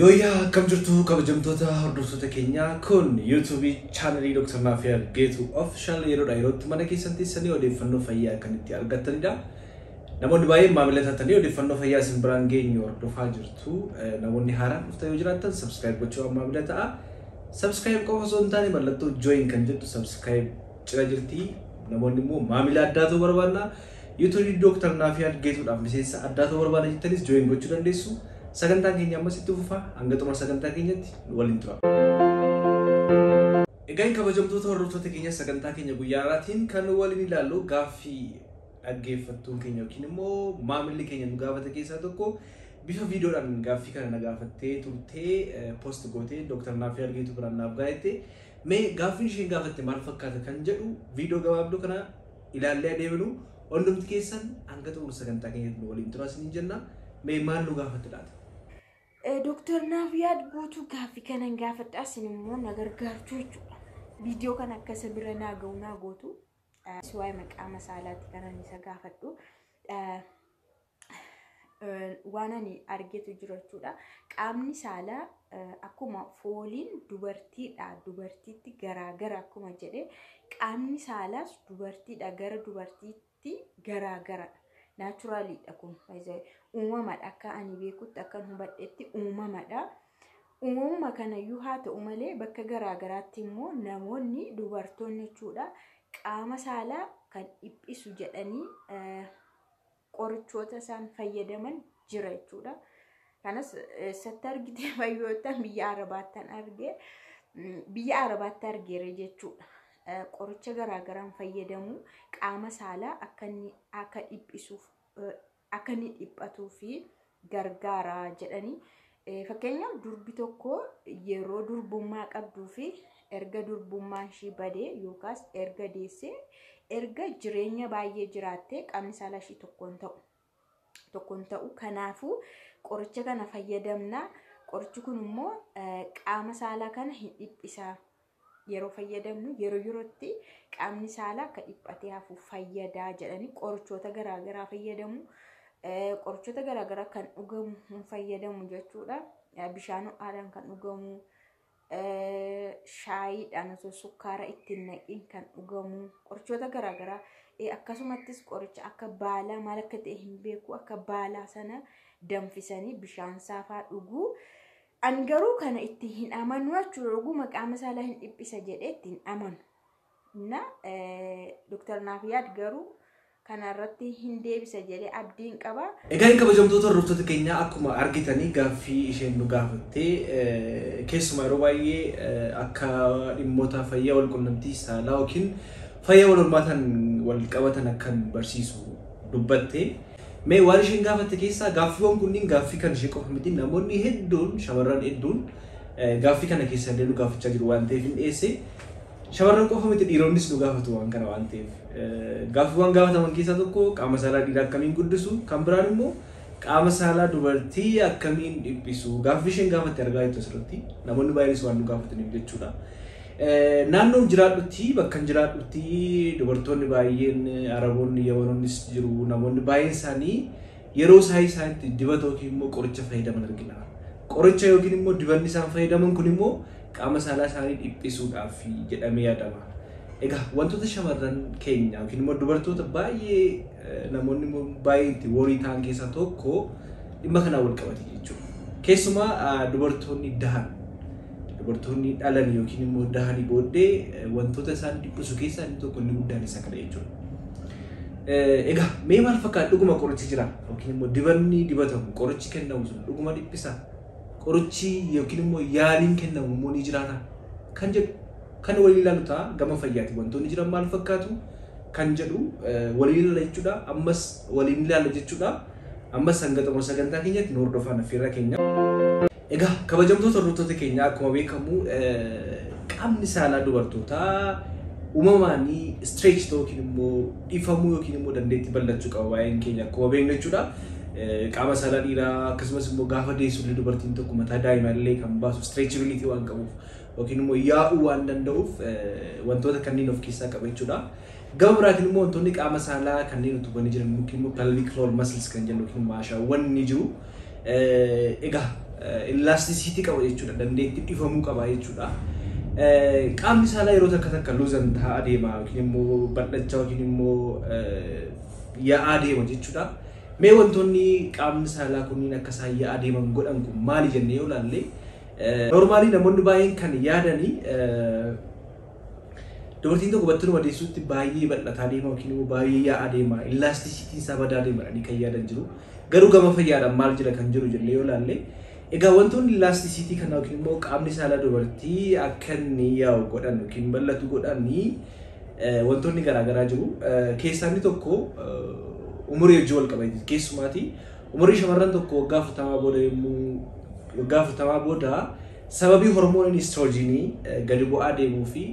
Yooyaa kam jirtu kabajamtoota hordoftoota keenya kun YouTube channel Dr. Nafiar Geetu official yeroo dhayirootti mana keessatti sanii odeeffannoo fayyaa kan itti argattanidha. Namoonni baay'ee maamila taatanii odeeffannoo fayyaa isin biraan geenyu hordofaa jirtu. Namoonni haaraan dhuftan yoo jiraattan subscribe gochuu maamila ta'a. Subscribe qofa osoo hin taane mallattoo join kan jettu subscribe cira jirti. Namoonni immoo maamila addaa ta'uu barbaadna. YouTube Dr. Nafiar Geetuudhaaf miseensa addaa ta'uu barbaadna jettanis join gochuu dandeessu. Sagantaa keenya ammas itti fufa hanga xumura sagantaa keenyatti waliin tura. Egaa kabajamtoota hordoftoota keenya sagantaa keenya guyyaa har'aatiin kan waliin ilaallu gaaffii dhaggeeffattuun keenya yookiin immoo maamilli keenya nu gaafate keessaa tokko bifa viidiyoodhaan gaaffii kana na gaafattee turtee post gootee Dr. Nafiar Geetu biraan naaf gaafate. Mee gaaffiin isheen gaafatte maal fakkaata kan jedhu viidiyoo gabaabduu kana ilaallee adeemnu hundumti keessan hanga xumura sagantaa keenyatti waliin tura isiniin jenna. Mee maal nu gaafatte laata? Dr. Nafiar Geetu gaaffii kana gaafadhaa sinimmoo na gargaartuu jechuudha. Viidiyoo kana akka sabira naa ga'u naa gootu. Suwaa'ee maqaa saalaatti kanan isa gaafadhu. Waan ani argetu jira jechuudha. Qaamni saalaa akkuma fooliin dubartiidha. Dubartiitti garaagara akkuma jedhe qaamni saalaas dubartiidha gara dubartiitti garaagara. Naturally kun uumamadha akka ani beekutti akka hubadhetti uumamadha. Uumama kana iyyuu haa ta'u malee bakka garaagaraatti immoo namoonni dubartoonni jechuudha qaama saalaa kan dhiphisu jedhanii qorichoota isaan fayyadaman jira jechuudha. Kanas eessatti argite fayyootaan biyya Arabaatti argeera jechuudha. Qoricha garaagaraan fayyadamu qaama saalaa akka dhiphisuuf akka inni dhiphatuu fi gargaara jedhanii fakkeenyaaf durbi tokko yeroo durbummaa qabduu fi erga durbummaan ishii badee yookaas erga deessee erga jireenya baay'ee jiraattee qaamni saalaa ishii tokkoon ta'u kanaafuu qoricha kana fayyadamna. Qorichi kun immoo qaama saalaa kana hin dhiphisaa. Yeroo fayyadamnu yerootti qaamni saalaa akka dhiphatee hafu fayyadaa jedhanii qorichoota garaagaraa fayyadamu. Qorichoota garaagaraa kan dhugamu hin fayyadamu jechuudha. Bishaan ho'aadhaan kan dhugamu, shaayiidhaan osoo sukkaara ittiin naqiin kan dhugamu, qorichoota garaagaraa akkasumattis qoricha akka baalaa maal akka ta'e hin beeku akka baalaa sana danfisanii bishaan saafaa dhuguu. An garuu kana itti hin amanu jechuudha. Dhuguma qaama saalaa hin dhiphisa jedhee itti hin amanu. Dr. Nafiar garuu kanarratti hin deebisa jedhee abdiin qaba. Egaa kabajamtoota hordoftoota keenyaa akkuma argitanii gaaffii isheen nu gaafatte keessumaa yeroo baay'ee akka dhimmoota fayyaa wal quunnamtii saalaa yookiin fayyaa wal hormaataan wal qabatan akkan barsiisu dubbatte. Mee waan isheen gaafatte keessaa gaaffiiwwan kunniin gaaffii kan ishee qofa miti namoonni hedduun shamarran hedduun gaaffii kana keessa illee nu gaafachaa jiru waan ta'eef hin dhiyeesse shamarran qofa miti dhiironnis nu gaafatu waan kana waan ta'eef gaaffiiwwan gaafataman keessaa tokko qaama saalaa dhiiraa akkamiin guddisu kan biraan immoo qaama saalaa dubartii akkamiin dhiphisu gaaffii isheen gaafatte argaa jirtu asirratti namoonni baay'eenis waan nu gaafataniif jechuudha. Naannoon jiraadhutti bakka jiraadhutti dubartoonni baay'een Araboonni Yamanoonnis jiru namoonni baay'een isaanii yeroo isaaniitti dibata yookiin immoo qoricha fayyadaman argina. Qoricha yookiin immoo dibanni isaan fayyadaman kun immoo qaama saalaa isaanii dhiphisuudhaaf jedhamee yaadama. Egaa wantoota shamarran keenya yookiin immoo dubartoota baay'ee namoonni baay'ee itti worrii ta'an keessaa tokko dhimma kanaan wal qabate jechuudha. Keessumaa dubartoonni dahan dubartoonni dhalan yookiin immoo dahanii booddee wantoota isaan dhiphisu keessaa inni tokko inni guddaan isa kana jechuudha. Egaa mee maal fakkaata dhuguma qorichi jira yookiin immoo dibanni dibatamu qorichi kennamu sun dhuguma dhiphisa qorichi yookiin immoo yaaliin kennamu immoo ni jiraata kan jedhu kan waliin ilaalu ta'a gama fayyaati wantoonni jiran maal fakkaatu kan jedhu waliin ilaala jechuudha. Ammas waliin ilaala jechuudha. Ammas hanga xumura sagantaa keenyatti nu hordofaa affeerraa keenya. Egaa kabajamtoota hordoftoota keenya akkuma beekamu qaamni saalaa dubartootaa uumamaan stretch yookiin immoo dhifamuu yookiin immoo dandeettii bal'achuu qaba baay'een keenya akkuma beeknu jechuudha. Qaama saalaa dhiiraa akkasumas immoo gaafa deessullee dubartiin tokko mataa daa'imallee kan baasu stretchability waan qabuuf yookiin immoo yaa'uu waan danda'uuf wantoota kanneen of keessaa qaba jechuudha. Gama biraatiin immoo wantoonni qaama saalaa kanneen utubanii jiran yookiin immoo pelvic floor muscles kan jennu yookiin maashaawwan ni jiru. Egaa elasticity qaba jechuudha dandeettii dhifamuu qaba jechuudha. Qaamni saalaa yeroo takka luuzan ta'aa deema yookiin immoo bal'achaa yookiin immoo yaa'aa deema jechuudha. Mee wantoonni qaamni saalaa kunniin akka isaan yaa'aa deeman godhan kun maali jennee yoo ilaalle normaalii namoonni baay'een kan yaadanii dubartiin tokko battaluma deessuutti baay'ee bal'ataa deema yookiin immoo baay'ee yaa'aa deema elasticity isaa badaa deema kan yaadan jiru. Garuu gama fayyaadhaan maal jira kan jiru jennee yoo ilaalle egaa wantoonni elasticity kana yookiin immoo qaamni saalaa dubartii akka inni yaa'u godhan yookiin bal'atu godhanii wantoonni garaagaraa jiru. Keessaa inni tokko umurii wajjin wal qabate keessumaati umurii shamarran tokko waggaa 40 booda yommuu waggaa 40 booda sababii hormooniin estrogenii gadi bu'aa deemuu fi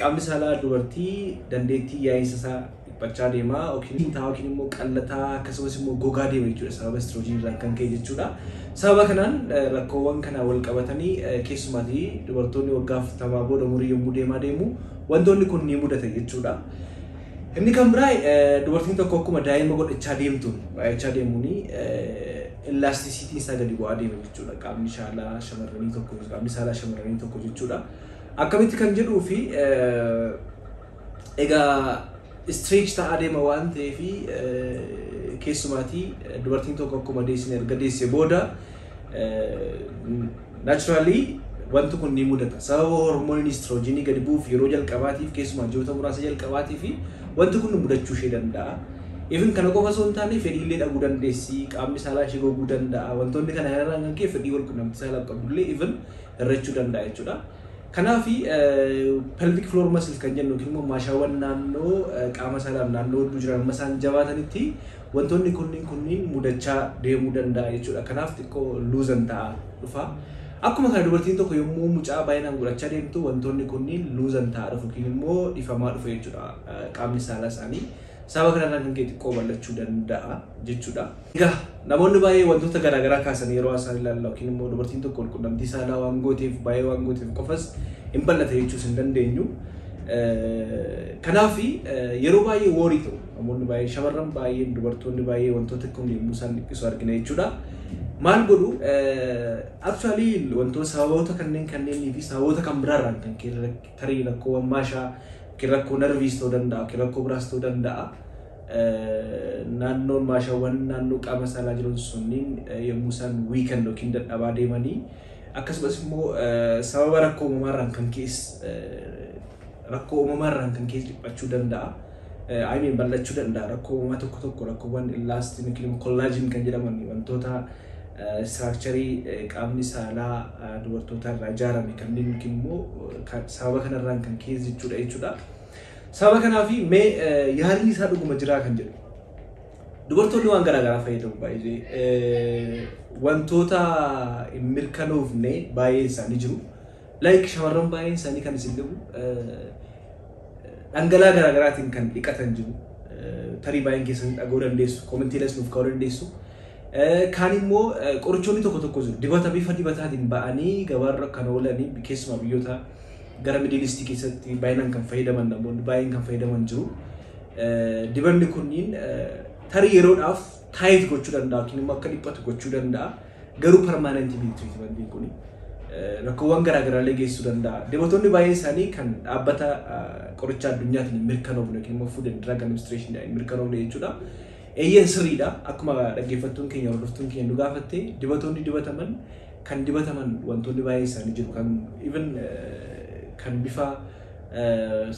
qaamni saalaa dubartii dandeettii yaa'insa isaa dhiphachaa deema yookiin immoo qallataa akkasumas immoo gogaa deema jechuudha sababa estrogenii irraan kan ka'e jechuudha. Sababa kanaan rakkoowwan kana wal qabatanii keessumaati dubartoonni waggaa 40 booda umurii yommuu deemaa deemu wantoonni kun ni mudata jechuudha. Inni kan biraa dubartiin tokko akkuma daa'ima godhachaa deemtuun baay'achaa deemuuni elasticity isaa gadi bu'aa deema jechuudha qaamni saalaa shamarranii tokko jechuudha. Akkamitti kan jedhuu fi egaa stretch ta'aa deema waan ta'eef keessumaati dubartiin tokko akkuma deessine erga deesse booda naturally wanti kun ni mudata sababa hormooniin estrogenii gadi bu'uuf yeroo jalqabaatiif keessumaa ji'oota muraasa jalqabaatiif wanti kun mudachuu ishee danda'a. Even kana qofa osoo hin taane fedhiillee dhabuu dandeessi qaamni saalaa ishee goguu danda'a wantoonni kana irraan kan ka'e fedhii wal quunnamtii saalaa qabdullee even hir'achuu danda'a jechuudha. Kanaaf pelvic floor muscle kan jennu yookiin immoo maashaawwan naannoo qaama saalaa naannoo hedduu jiran amma isaan jabaatanitti wantoonni kunniin mudachaa deemuu danda'a jechuudha. Kanaaf xiqqoo luuzan ta'a dhufa. Akkuma kana dubartiin tokko yommuu mucaa baay'inaan godhachaa deemtu wantoonni kunniin luuzan ta'a dhufu yookiin immoo dhifamaa dhufu jechuudha qaamni saalaa isaanii. Sababa kanarraan kan ka'e xiqqoo bal'achuu danda'a jechuudha. Egaa namoonni baay'ee wantoota garaagaraa kaasan yeroo isaan ilaalla yookiin immoo dubartiin tokko quunnamtii saalaa waan gooteef baay'ee waan gooteef qofas hin bal'ata jechuus hin dandeenyu. Kanaaf yeroo baay'ee woorii ta'u namoonni baay'ee shamarran baay'een dubartoonni baay'ee wantoota kun yommuu isaan dhiphisu argina jechuudha. Maal godhu actually wantoota sababoota kanneenii fi sababoota kan biraarraan kan tarii rakkoowwan maashaa rakkoo narviis ta'uu danda'a rakkoo biraas ta'uu danda'a. Naannoon maashaawwan naannoo qaama saalaa jiran sunniin yommuu isaan wiikan yookiin dadhabaa deemanii akkasumas immoo sababa rakkoo uumamaarraan kan keessa dhiphachuu danda'a. Bal'achuu danda'a rakkoo uumamaa tokko rakkoowwan elastiin yookiin kollaajin kan jedhaman wantoota structurii qaamni saalaa dubartootaa irraa ijaarame kanneen yookiin immoo sababa kanarraan kan keessa jechuudha. Sababa kanaaf mee yaaliin isaa dhuguma jiraa kan jedhu dubartoonni waan garaagaraa fayyadamu baay'ee wantoota hin mirkanoofne baay'ee isaanii jiru. Like shamarran baay'een isaanii kan isin dhibu dhangala'aa garaagaraatiin kan dhiqatan jiru. Tarii baay'een keessatti dhaga'uu dandeessu koomentiilas nuuf kaa'uu dandeessu. Kaan immoo qorichoonni tokko jiru dibata bifa dibataatiin ba'anii gabaarra kan oolanii keessumaa biyyoota gara Middle East keessatti baay'inaan kan fayyadaman namoonni baay'een kan fayyadaman jiru. Dibanni kunniin tarii yeroodhaaf taayit gochuu danda'a yookiin immoo akka dhiphatu gochuu danda'a. Garuu permanent treatmentiin kun rakkoowwan garaagaraa geessisuu danda'a. Dibatoonni baay'een isaanii kan dhaabbata qoricha addunyaatiin mirkanoofne yookiin immoo Food and Drug Administration mirkanoofne jechuudha. Eeyyeen sirriidha akkuma dhaggeeffattuun keenya hordoftuun keenya nu gaafatte dibatoonni dibataman wantoonni baay'ee isaanii jiru kan even kan bifa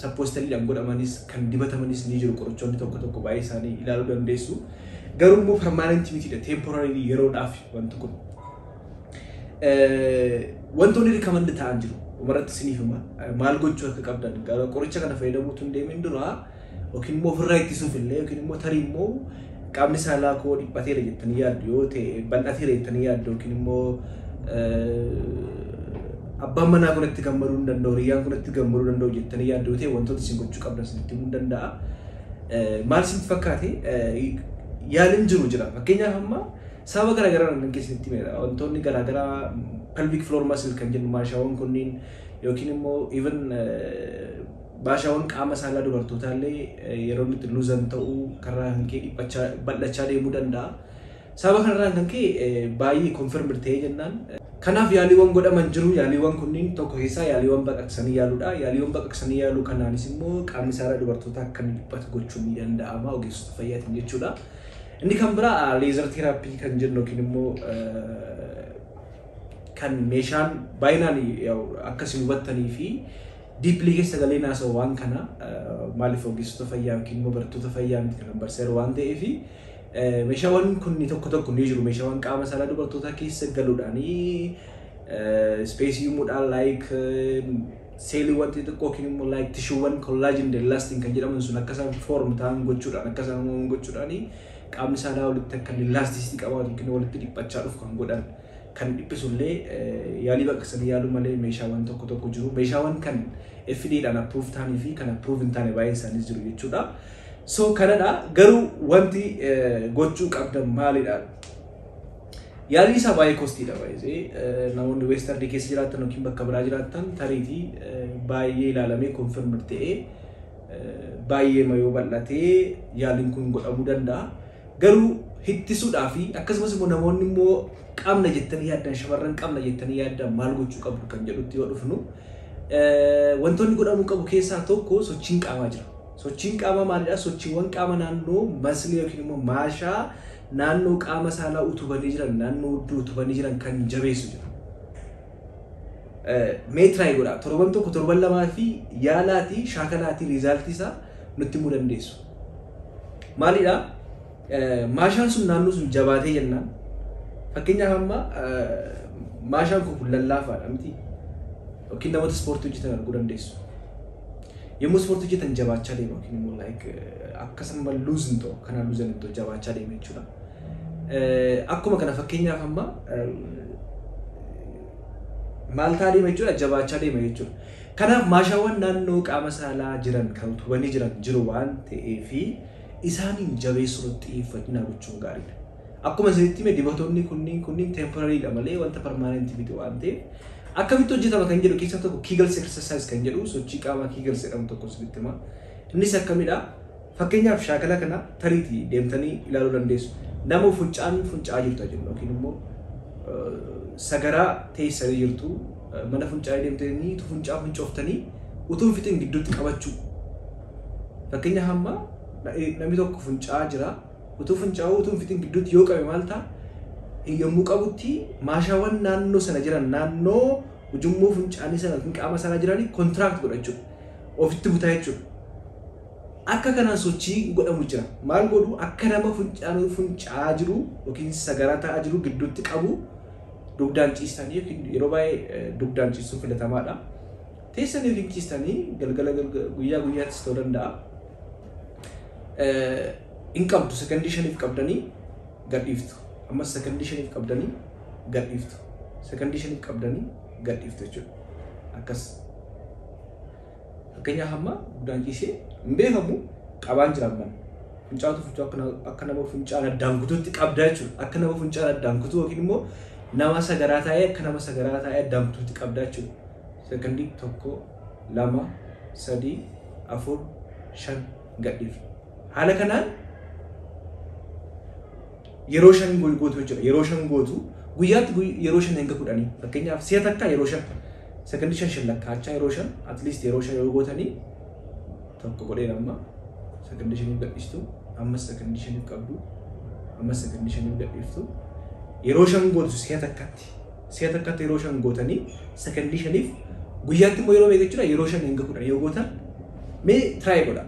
supposedlyidhaan godhamanis kan dibatamanis ni jiru qorichoonni tokko baay'ee isaanii ilaaluu dandeessu. Garuu immoo permanent mitiidha temporarily yeroodhaaf wanti kun wantoonni recommend ta'an jiru umarratti isiniif hima maal gochuu akka qabdan qoricha kana fayyadamuutu hin deemin dura yookiin immoo ofirraa ittisuuf illee yookiin immoo tarii immoo qaamni saalaa koo dhiphateera jettanii yaaddu yoo ta'e bal'ateera jettanii yaaddu yookiin immoo abbaan manaa kun itti gammaduu hin danda'u riyyaan kun itti gammaduu danda'u jettanii yaaddu yoo ta'e wantoota isin gochuu qabdan isinitti himuu danda'a. Maal isinitti fakkaate yaaliin jiru jira fakkeenyaaf amma sababa garaagaraa nan keessatti himedha wantoonni garaagaraa pelvic floor muscle kan jennu maashaawwan kunniin yookiin immoo even maashaawwan qaama saalaa dubartootaallee yeroo itti luuzan ta'uu karaa hankee dhiphachaa bal'achaa deemuu danda'a. Sababa kanarraan kan ka'e baay'ee konfirmii ta'ee jennaan. Kanaaf yaaliiwwan godhaman jiru. Yaaliiwwan kunniin tokko keessaa yaaliiwwan baqaqsanii yaaluudha. Yaaliiwwan baqaqsanii yaaluu kanaanis immoo qaamni saalaa dubartootaa akka inni dhiphatu gochuun ni danda'ama ogeessota fayyaatiin jechuudha. Inni kan biraa leezar teraappii kan jennu yookiin immoo kan meeshaan baay'inaan akkasiin hubattanii fi diippilii keessa galee naasa'u waan kana maaliif ogeessota fayyaa yookiin immoo barattoota fayyaa miti kan barsiisan waan ta'eef meeshaawwan kunni tokko ni jiru. Meeshaawwan qaama saalaa dubartootaa keessa galuudhaanii ispeesii uumuudhaan laayik seeliiwwan xixiqqoo yookiin immoo laayik tishuuwwan kollaajin elastiin kan jedhaman sun akka isaan foorm ta'an gochuudhaan akka isaan uumaman gochuudhaanii qaamni saalaa walitti akka elastistii qabaatu yookiin walitti dhiphachaa dhufu kan godhan kan dhiphisullee yaalii baqaqsanii yaaluu malee meeshaawwan tokko jiru. Meeshaawwan kan FDAdhaan approve ta'anii fi kan approve hin taane baay'een isaaniis jiru jechuudha. So kanadha garuu wanti gochuu qabdan maalidha? Yaalii isaa baay'ee kostiidha baay'ee namoonni weestarrii keessa jiraatan yookiin bakka biraa jiraatan tariitii baay'ee ilaalamee konfirmii ta'ee baay'ee mayoo bal'atee yaaliin kun godhamuu danda'a. Garuu hittisuudhaa fi akkasumas immoo namoonni immoo qaamna jettanii yaaddan shamarran qaamna jettanii yaaddan maal gochuu qabdu kan jedhutti yoo dhufnu wantoonni godhamuu qabu keessaa tokko sochiin qaamaa jira. Sochiin qaamaa maalidha? Sochiiwwan qaama naannoo maslii yookiin immoo maashaa naannoo qaama saalaa utubanii jiran naannoo hudduu utubanii jiran kan jabeessu jira. Meetiraay godha torban tokko torban lamaa fi yaalaatii shaakalaatii riizaaltii isaa nutti himuu dandeessu. Maalidha? Maashaan sun naannoo sun jabaatee jennaan. Fakkeenyaaf amma maashaan kun lallaafaadha miti yookiin namoota ispoortii hojjetan arguu dandeessu. Yommuu ispoortii hojjetan jabaachaa deema yookiin immoo like akkasuma luuzin ta'u kanaan luuzin ta'u jabaachaa deema jechuudha. Akkuma kana fakkeenyaaf amma maal ta'a deema jechuudha jabaachaa deema jechuudha. Kanaaf maashaawwan naannoo qaama saalaa jiran kan utubanii jiran jiru waan ta'eef isaaniin jabeessuun xiyyeeffannaa gochuun gaariidha. Akkuma isinitti dibatoonni kunniin temporariidha malee wanta permanent miti waan ta'eef akkamitti hojjetama kan jedhu keessaa tokko Kegels exercise kan jedhu sochii qaamaa Kegels jedhamu tokko isinitti hima. Innis akkamidha? Fakkeenyaaf shaakala kana tariitii deemtanii ilaaluu dandeessu. Nama funca'aa jirtu jennu yookiin immoo sagaraa teessanii jirtu mana funcaa'ee deemtanii funcooftanii utuu fixin gidduutti qabachuu. Fakkeenyaaf amma namni tokko funca'aa jira. Utuu fixin gidduutti yoo qabe maal ta'a? Yommuu qabutti maashaawwan naannoo sana jiran naannoo ujummoo funcaanii sana qaama sana jiranii kontraakt godhachuudha. Ofitti butaa jechuudha. Akka kanaan sochii godhamu jira. Maal godhu? Akka nama funca'aa jiru yookiin sagaraa ta'aa jiru gidduutti qabu dugdaan ciistanii yookiin yeroo baay'ee dugdaan ciisuun filatamaadha. Teessanii yookiin ciistanii galgala guyyaattis ta'uu danda'a. In qabdu sekondii shaniif qabdanii gadhiiftu. Ammas sekondii shaniif qabdanii gadhiiftu. Sekondii shaniif qabdanii gadhiiftu jechuudha. Akkas. Fakkeenyaaf amma dugdaan ciisee hin beekamu qabaan jira amma. Funcaatu akka nama funcaan addaan kutuutti qabda jechuudha. Akka nama funcaan addaan kutuu yookiin immoo nama sagaraa taa'ee akka nama sagaraa taa'ee addaan kutuutti qabda jechuudha. Sekondii 1, 2, 3, 4, 5 gadhiiftu. Haala kanaan yeroo shan gootu jechuudha. Yeroo shan gootu guyyaatti yeroo shan hanga 10. Fakkeenyaaf si'a takka yeroo shan sekondii shan lakkaachaa yeroo shan at least yeroo shan yoo gootanii tokko godhee amma sekondii shaniif gadhiistu ammas sekondii shaniif qabdu ammas sekondii shaniif gadhiiftu yeroo shan gootu si'a takkatti yeroo shan gootanii sekondii shaniif guyyaatti immoo yeroo meeqa jechuudha yeroo shan hanga 10 yoo gootan mee try godha.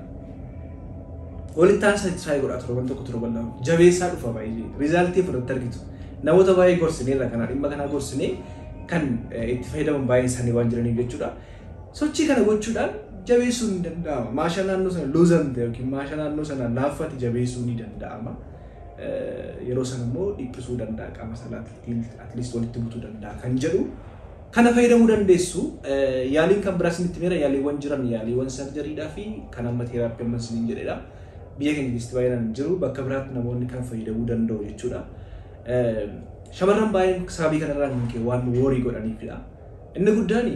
Walitti aansa try godha torban tokko torban lama jabeessaa dhufa baay'ee riizaaltii fudhatte argitu. Namoota baay'ee gorsinee irra kana dhimma kana gorsinee kan itti fayyadaman baay'een isaanii waan jiraniif jechuudha. Sochii kana gochuudhaan jabeessuu ni danda'ama. Maashaa naannoo sana luuzan yookiin maashaa naannoo sana laaffate jabeessuu ni danda'ama. Yeroo sana immoo dhiphisuu danda'a qaama salaatti at least walitti butuu danda'a kan jedhu kana fayyadamuu dandeessu. Yaaliin kan biraas nitti meera yaaliiwwan jiran yaaliiwwan sarjariidhaa fi kan amma teeraappii ammas ni jedhedha. Biyya keenya keessatti baay'inaan jiru bakka biraatti namoonni kan fayyadamuu danda'u jechuudha. Shamarran baay'een sababii kanarraa waan woorii godhaniifidha. Inni guddaan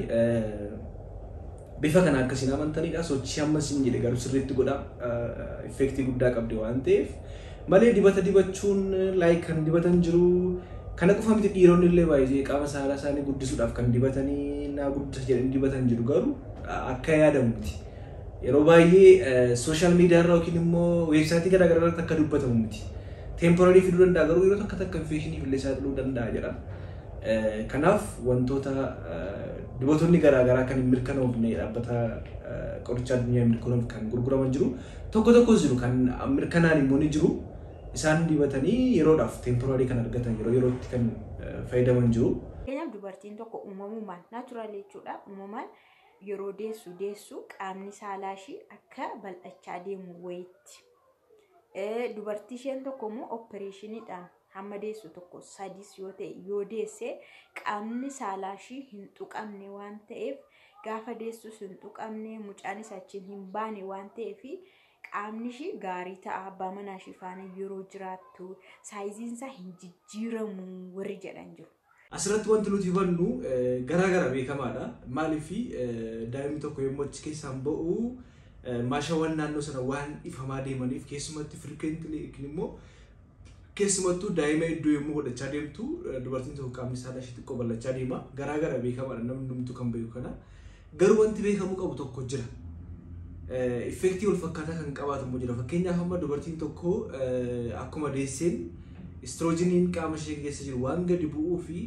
bifa kana akkasiin amantanidha. Sochii ammas hin jedhe garuu sirriitti godha effektii guddaa qabdi waan ta'eef malee dibata dibachuun like kan dibatan jiru kana qofa miti dhiironni illee baay'ee qaama saalaa isaanii guddisuudhaaf kan dibatanii naa guddisa jedhanii dibatan jiru garuu akka yaadamu miti. Yeroo baay'ee social media irra yookiin immoo website garaagaraa irratti akka dubbatamu miti. Temporary fiduu danda'a garuu yeroo tokko takka infekshinii illee saaxiluu danda'a jedha. Kanaaf wantoota dibatoonni garaagaraa kan hin mirkanoofne dhaabbata qoricha addunyaa mirkanoof kan gurguraman jiru tokko tokkos jiru kan mirkanaan immoo ni jiru. Isaan dibatanii yeroodhaaf temporary kan argatan yerootti kan fayyadaman jiru. Keenyaaf dubartiin tokko uumamumaan naachuraal jechuudha. Uumamaan yeroo deessu qaamni saalaa ishii akka bal'achaa deemu wayitti. Dubartii isheen tokko immoo opereeshiniidhaan hamma deessu tokko sadis yoo ta'e yoo deesse qaamni saalaa ishii hin tuqamne waan ta'eef gaafa deessus hin tuqamne mucaanis achiin hin baane waan ta'eef qaamni ishii gaarii ta'a abbaa manaa ishii faana yeroo jiraattu saayiziinsaa hin jijjiiramu warri jedhan jiru. Asirratti wanti nuti hubannu garaagara beekamaadha. Maaliif daa'imni tokko yommuu achi keessaan ba'u maashawwan naannoo sana waan ifamaa deemaniif keessumatti frequently immoo keessumattuu daa'ima iddoo yommuu godhachaa deemtu dubartiin tokko qaamni saalaa ishee xiqqoo bal'achaa deema. Garaagara beekamaadha namni hundumtuu kan beeku kana. Garuu wanti beekamuu qabu tokko jira. Effektii wal fakkaataa kan qabaatu immoo jira. Fakkeenyaaf amma dubartiin tokko akkuma deesseen istroojiniin qaama ishee keessa jiru waan gadi bu'uu fi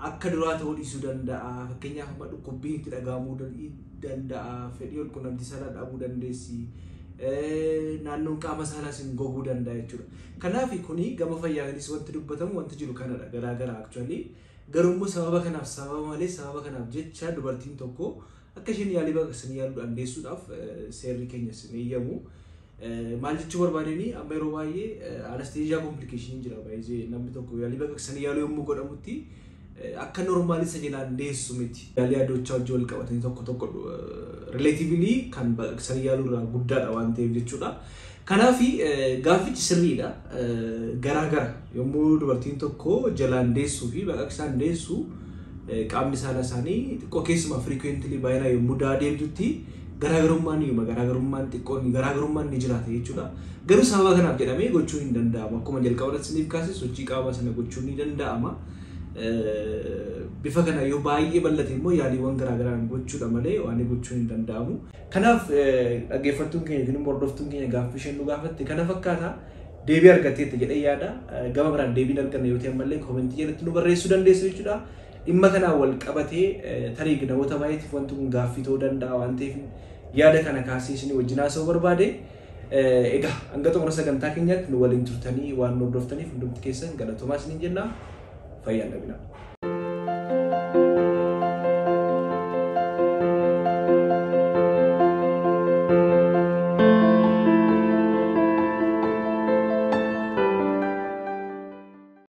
akka duraa ta'uu dhiisuu danda'a. Fakkeenyaaf amma dhukkubbiin itti dhagahamuu danda'a. Fedhii ol quunnamtii saalaa dhabuu dandeessi. Naannoon qaama saalaas hin goguu danda'a jechuudha. Kanaaf kuni gama fayyaanis wanti dubbatamu wanti jiru kanadha garaagara actually. Garuu immoo sababa kanaaf jecha dubartiin tokko akka isheen yaalii baqaqsanii yaaluudhaan deessuudhaaf seerri keenya sin eeyyamu. Maal jechuu barbaadanii amma yeroo baay'ee anesteeziyaa komplikeeshinii jira baay'ee namni tokko yaalii baqaqsanii yaaluu yommuu godhamutti akka normaalii isa jalaan deessu miti. Yaalii addochaa wajjin wal qabatanii tokko relatively kan baqaqsanii yaaluu irraa guddaadha waan ta'eef jechuudha. Kanaaf gaaffichi sirriidha. Garaagara yommuu dubartiin tokko jalaan deessuu fi baqaqsaan deessu qaamni saalaa isaanii xiqqoo keessumaa frequently baay'inaan yommuu deemtutti garaagarummaan xiqqoon garaagarummaan ni jiraata jechuudha. Garuu sababa kanaaf jedhamee gochuu hin danda'amu. Akkuma jalqabarratti isiniif kaasee sochii qaama sana gochuun ni danda'ama. Bifa kana yoo baay'ee bal'ate immoo yaaliiwwan garaagaraan gochuudha malee waan gochuun hin danda'amu. Kanaaf dhaggeeffattuun keenya yookiin hordoftuun keenya gaaffii isheen nu gaafatte kana fakkaata. Deebii argatteetta jedhee yaada. Gama biraan deebiin arganne yoo ta'e ammallee koomentii jalatti nu barreessuu dandeessu jechuudha. Dhimma kanaan wal qabatee tarii namoota baay'eetiif wanti kun gaaffii ta'uu danda'a waan ta'eef yaada kana kaasee isin wajjin haasa'uu barbaade. Egaa hanga xumura sagantaa keenyaatti nu waliin turtanii waan nu hordoftaniif hundumti keessan galatoomaa isiniin jenna. Fayyaa dhabinaa.